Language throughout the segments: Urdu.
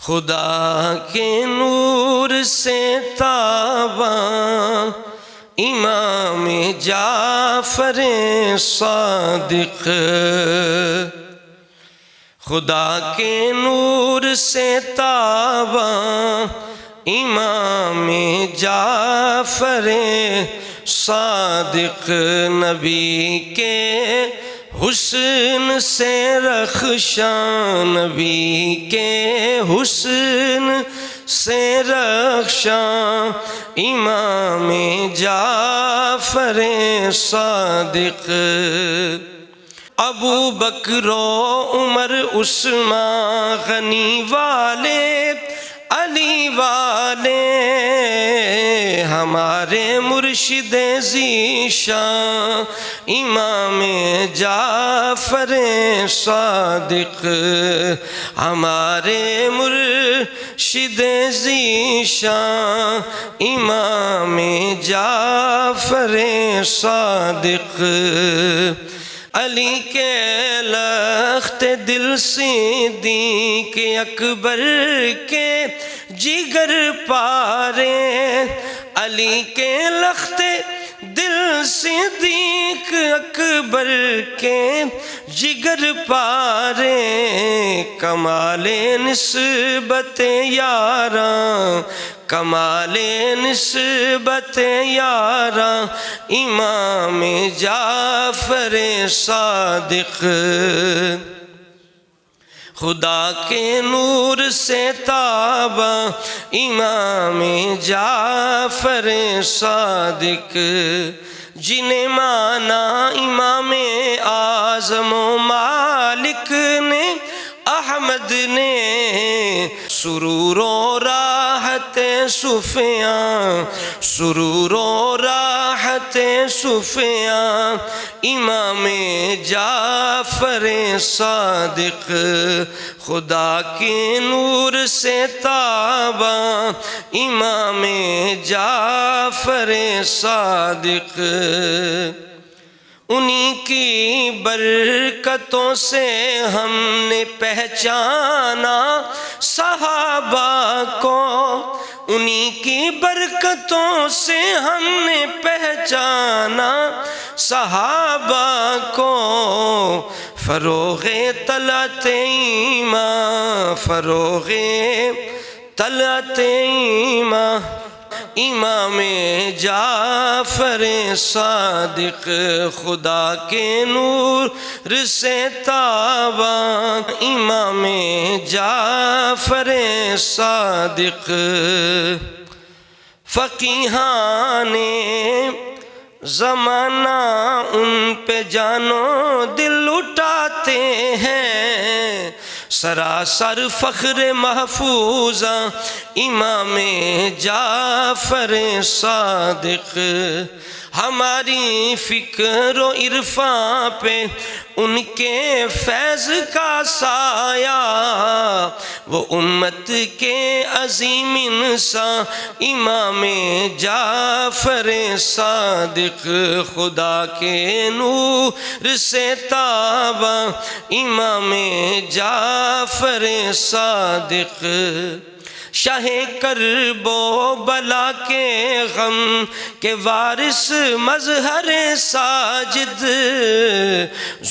خدا کے نور سے تاباں امام جعفر صادق، خدا کے نور سے تاباں امام جعفر صادق، نبی کے حسن سے رخشاں، نبی کے حسن سے رخشاں امام جعفر صادق، ابو بکر و عمر عثمان غنی والے علی والے ہمارے مرشد ذیشان امام جعفر صادق، ہمارے مرشد ذیشان امام جعفر صادق، علی کے لخت دل صدیق اکبر کے جگر پارے، علی کے لخت دل صدیق اکبر کے جگر پارے، کمال نسبت یاراں، کمال نسبت یاراں امام جعفر صادق، خدا کے نور سے تاباں امام جعفر صادق، جنہیں مانا امام اعظم و مالک نے احمد نے، سرور و راحت سفیان، سرور و راحت سفیان امام جعفر صادق، خدا کے نور سے تاباں امام جعفر صادق، انہی کی برکتوں سے ہم نے پہچانا صحابہ کو، انہی کی برکتوں سے ہم نے پہچانا صحابہ کو، فروغ طلعت ایمان، فروغ طلعت ایمان امام جعفر صادق، خدا کے نور سے تاباں امام جعفر صادق، فقیہان زمانہ ان پہ جانو دل اٹھاتے ہیں، سراسر فخر محفوظہ امام جعفر صادق، ہماری فکر و عرفان پہ ان کے فیض کا سایہ، وہ امت کے عظیم انسان امام جعفر صادق، خدا کے نور سے تاباں امام جعفر صادق، شاہ کرب و بلا کے غم کے وارث مظہر ساجد،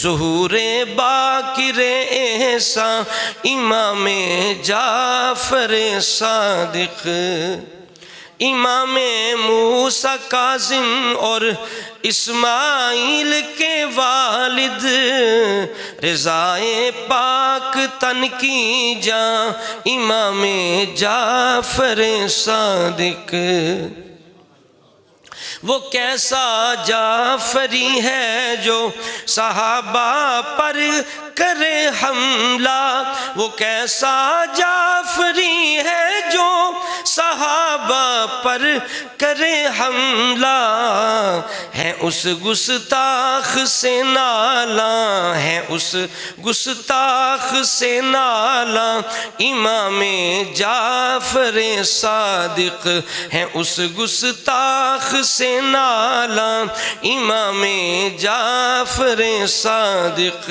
ظہور باقر احسان امام جعفر صادق، امام موسیٰ کاظم اور اسماعیل کے والد، رضائے پاک تن کی جاں امام جعفر صادق، وہ کیسا جعفری ہے جو صحابہ پر کرے حملہ، وہ کیسا جعفری ہے جو صحابہ پر کرے حملہ، ہے اس گستاخ سے نالاں، ہے اس گستاخ سے نالاں امام جعفر صادق، ہے اس گستاخ سے نالاں امام جعفر صادق،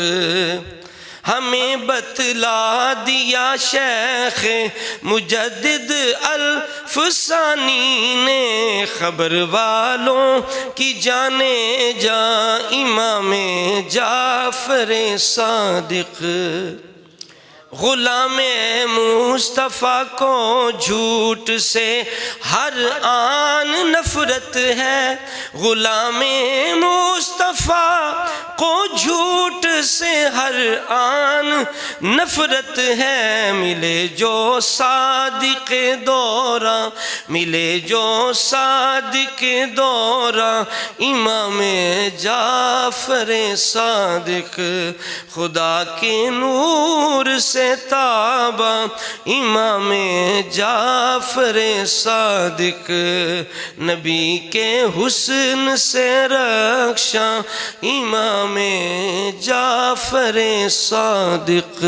ہمیں بتلا دیا شیخ مجدد الفسانی نے، خبر والوں کی جانے جا امام جعفر صادق۔ غلام مصطفیٰ کو جھوٹ سے ہر آن نفرت ہے، غلام مصطفیٰ کو جھوٹ سے ہر آن نفرت ہے، ملے جو صادق دورہ، ملے جو صادق دورہ امام جعفر صادق، خدا کے نور سے تابا امام جعفر صادق، نبی کے حسن سے رخشاں امام جعفر صادق۔